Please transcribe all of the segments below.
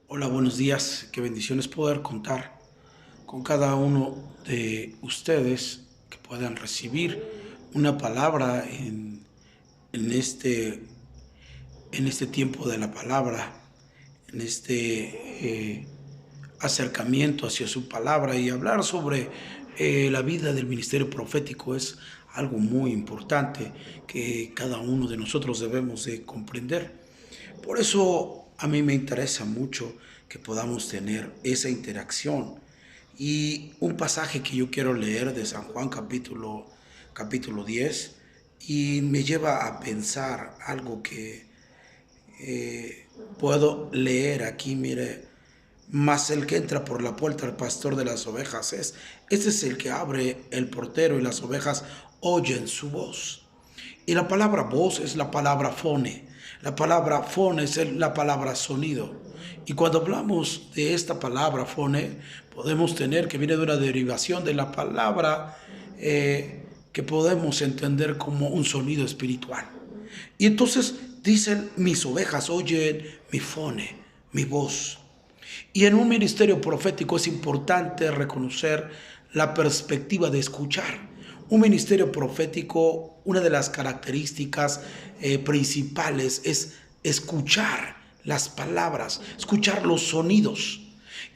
Hola, buenos días. Qué bendición es poder contar con cada uno de ustedes que puedan recibir una palabra en este, en este tiempo de la palabra, en este acercamiento hacia su palabra y hablar sobre la vida del ministerio profético es algo muy importante que cada uno de nosotros debemos de comprender. Por eso a mí me interesa mucho que podamos tener esa interacción. Y un pasaje que yo quiero leer de San Juan capítulo 10 y me lleva a pensar algo que puedo leer aquí, mire, mas el que entra por la puerta, el pastor de las ovejas es. Este es el que abre el portero y las ovejas oyen su voz. Y la palabra voz es la palabra fone. La palabra fone es la palabra sonido. Y cuando hablamos de esta palabra fone, podemos tener que viene de una derivación de la palabra que podemos entender como un sonido espiritual. Y entonces dicen, mis ovejas oyen mi fone, mi voz. Y en un ministerio profético es importante reconocer la perspectiva de escuchar. Un ministerio profético, una de las características principales es escuchar las palabras, escuchar los sonidos.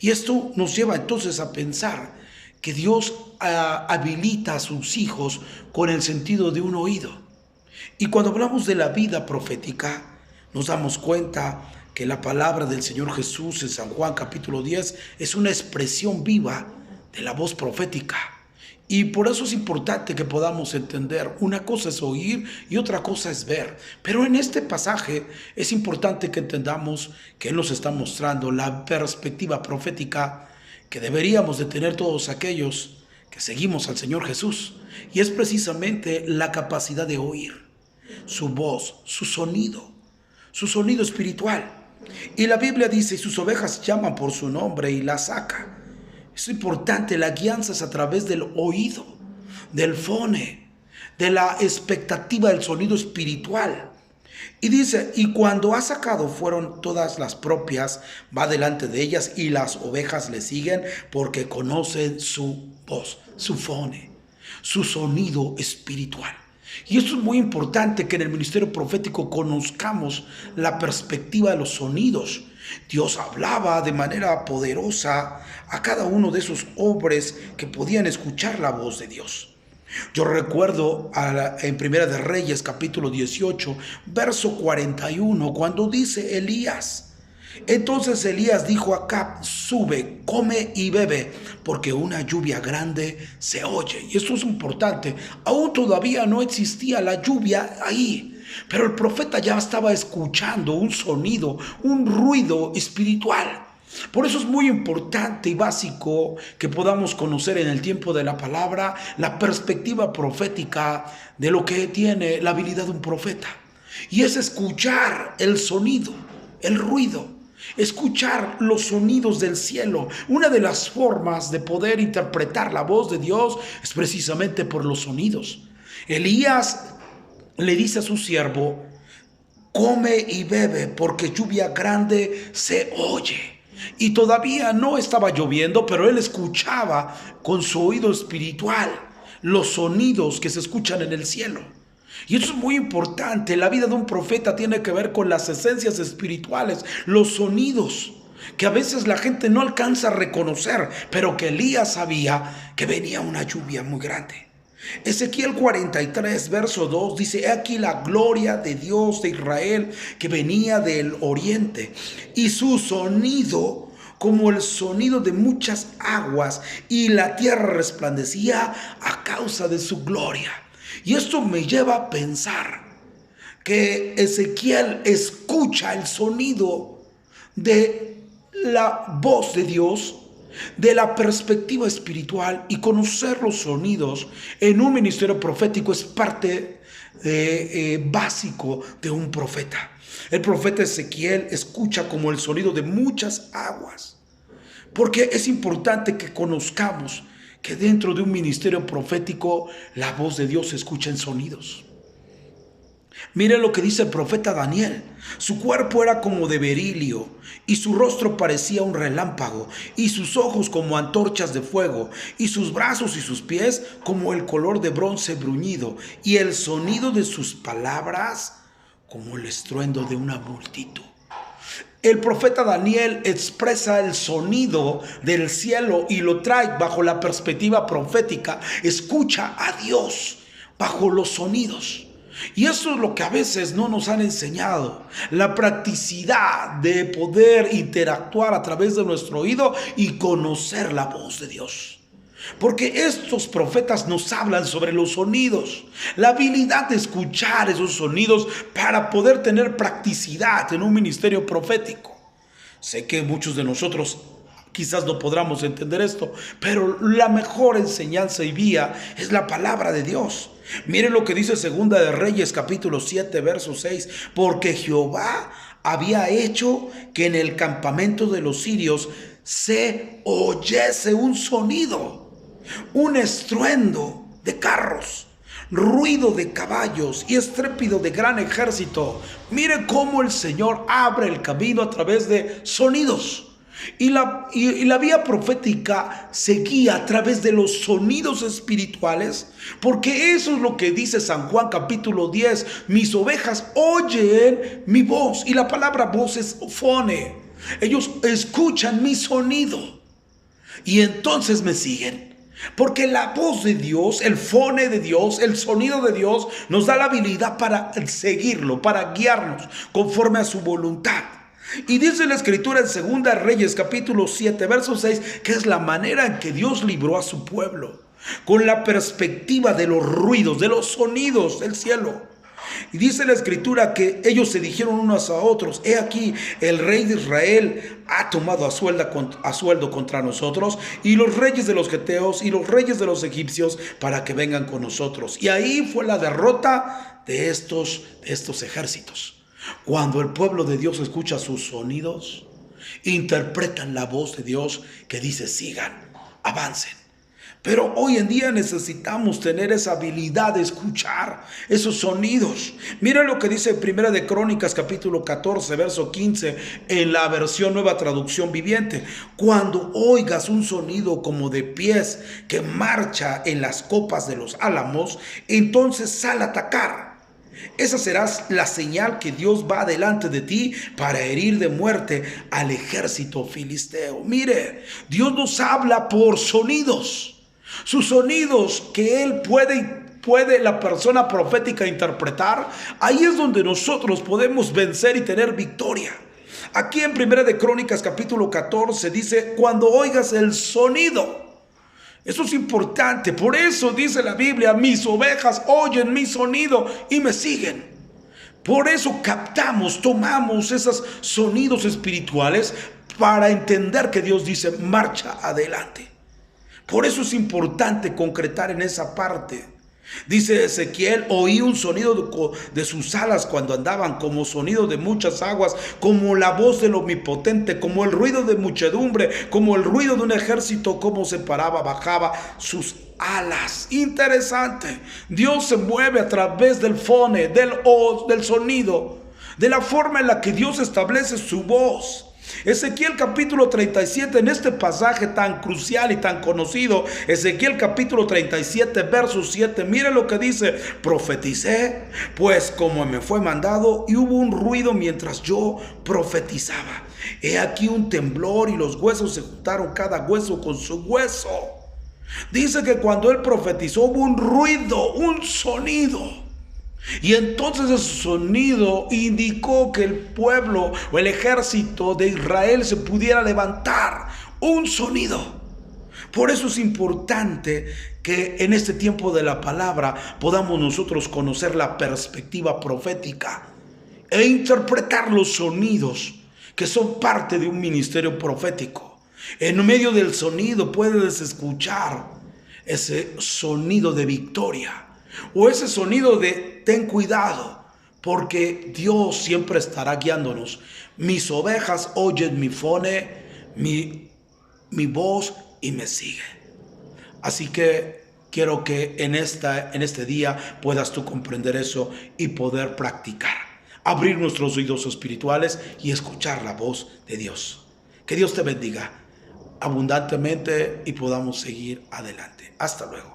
Y esto nos lleva entonces a pensar que Dios habilita a sus hijos con el sentido de un oído. Y cuando hablamos de la vida profética, nos damos cuenta que la palabra del Señor Jesús en San Juan capítulo 10 es una expresión viva de la voz profética. Y por eso es importante que podamos entender, una cosa es oír y otra cosa es ver. Pero en este pasaje es importante que entendamos que Él nos está mostrando la perspectiva profética que deberíamos de tener todos aquellos que seguimos al Señor Jesús. Y es precisamente la capacidad de oír su voz, su sonido espiritual. Y la Biblia dice, sus ovejas llaman por su nombre y la saca. Es importante, la guianza es a través del oído, del fone, de la expectativa del sonido espiritual. Y dice, y cuando ha sacado fueron todas las propias, va delante de ellas y las ovejas le siguen porque conocen su voz, su fone, su sonido espiritual. Y esto es muy importante que en el ministerio profético conozcamos la perspectiva de los sonidos. Dios hablaba de manera poderosa a cada uno de esos hombres que podían escuchar la voz de Dios. Yo recuerdo en Primera de Reyes capítulo 18, verso 41, cuando dice Elías. Entonces Elías dijo a Acab, sube, come y bebe, porque una lluvia grande se oye. Y esto es importante, aún todavía no existía la lluvia ahí, pero el profeta ya estaba escuchando un sonido, un ruido espiritual. Por eso es muy importante y básico que podamos conocer en el tiempo de la palabra la perspectiva profética de lo que tiene la habilidad de un profeta. Y es escuchar el sonido, el ruido, escuchar los sonidos del cielo. Una de las formas de poder interpretar la voz de Dios es precisamente por los sonidos. Elías le dice a su siervo, come y bebe, porque lluvia grande se oye. Y todavía no estaba lloviendo, pero él escuchaba con su oído espiritual los sonidos que se escuchan en el cielo. Y eso es muy importante. La vida de un profeta tiene que ver con las esencias espirituales, los sonidos que a veces la gente no alcanza a reconocer, pero que Elías sabía que venía una lluvia muy grande. Ezequiel 43, verso 2 dice, he aquí la gloria de Dios de Israel que venía del oriente, y su sonido como el sonido de muchas aguas, y la tierra resplandecía a causa de su gloria. Y esto me lleva a pensar que Ezequiel escucha el sonido de la voz de Dios, de la perspectiva espiritual, y conocer los sonidos en un ministerio profético es parte básico de un profeta. El profeta Ezequiel escucha como el sonido de muchas aguas, porque es importante que conozcamos que dentro de un ministerio profético la voz de Dios se escucha en sonidos. Mire lo que dice el profeta Daniel. Su cuerpo era como de berilio, y su rostro parecía un relámpago, y sus ojos como antorchas de fuego, y sus brazos y sus pies como el color de bronce bruñido, y el sonido de sus palabras como el estruendo de una multitud. El profeta Daniel expresa el sonido del cielo y lo trae bajo la perspectiva profética. Escucha a Dios bajo los sonidos. Y eso es lo que a veces no nos han enseñado, la practicidad de poder interactuar a través de nuestro oído y conocer la voz de Dios. Porque estos profetas nos hablan sobre los sonidos, la habilidad de escuchar esos sonidos para poder tener practicidad en un ministerio profético. Sé que muchos de nosotros quizás no podamos entender esto, pero la mejor enseñanza y vía es la palabra de Dios. Miren lo que dice Segunda de Reyes capítulo 7 verso 6, porque Jehová había hecho que en el campamento de los sirios se oyese un sonido, un estruendo de carros, ruido de caballos y estrépito de gran ejército. Mire cómo el Señor abre el camino a través de sonidos. Y la vía profética se guía a través de los sonidos espirituales, porque eso es lo que dice San Juan capítulo 10. Mis ovejas oyen mi voz, y la palabra voz es fone. Ellos escuchan mi sonido y entonces me siguen. Porque la voz de Dios, el fone de Dios, el sonido de Dios nos da la habilidad para seguirlo, para guiarnos conforme a su voluntad. Y dice la Escritura en Segunda Reyes capítulo 7 verso 6 que es la manera en que Dios libró a su pueblo, con la perspectiva de los ruidos, de los sonidos del cielo. Y dice la Escritura que ellos se dijeron unos a otros: he aquí, el rey de Israel ha tomado a sueldo contra nosotros, y los reyes de los geteos y los reyes de los egipcios, para que vengan con nosotros. Y ahí fue la derrota de estos ejércitos. Cuando el pueblo de Dios escucha sus sonidos, interpretan la voz de Dios que dice: sigan, avancen. Pero hoy en día necesitamos tener esa habilidad de escuchar esos sonidos. Mira lo que dice Primera de Crónicas capítulo 14 verso 15 en la versión Nueva Traducción Viviente. Cuando oigas un sonido como de pies que marcha en las copas de los álamos, entonces sal a atacar. Esa será la señal que Dios va delante de ti para herir de muerte al ejército filisteo. Mire, Dios nos habla por sonidos. Sus sonidos que Él puede la persona profética interpretar. Ahí es donde nosotros podemos vencer y tener victoria. Aquí en Primera de Crónicas capítulo 14 dice: cuando oigas el sonido. Eso es importante. Por eso dice la Biblia: mis ovejas oyen mi sonido y me siguen. Por eso tomamos esos sonidos espirituales para entender que Dios dice: marcha adelante. Por eso es importante concretar en esa parte. Dice Ezequiel: oí un sonido de sus alas cuando andaban, como sonido de muchas aguas, como la voz del Omnipotente, como el ruido de muchedumbre, como el ruido de un ejército, como se paraba, bajaba sus alas. Interesante. Dios se mueve a través del fone, del sonido, de la forma en la que Dios establece su voz. Ezequiel capítulo 37, en este pasaje tan crucial y tan conocido, Ezequiel capítulo 37 verso 7, mire lo que dice: profeticé pues como me fue mandado, y hubo un ruido mientras yo profetizaba. He aquí un temblor, y los huesos se juntaron cada hueso con su hueso. Dice que cuando él profetizó hubo un ruido, un sonido. Y entonces ese sonido indicó que el pueblo o el ejército de Israel se pudiera levantar. Un sonido. Por eso es importante que en este tiempo de la palabra podamos nosotros conocer la perspectiva profética e interpretar los sonidos que son parte de un ministerio profético. En medio del sonido puedes escuchar ese sonido de victoria, o ese sonido de ten cuidado, porque Dios siempre estará guiándonos. Mis ovejas oyen mi fone, mi voz, y me siguen. Así que Quiero que en este día puedas tú comprender eso y poder practicar. Abrir nuestros oídos espirituales y escuchar la voz de Dios. Que Dios te bendiga abundantemente y podamos seguir adelante. Hasta luego.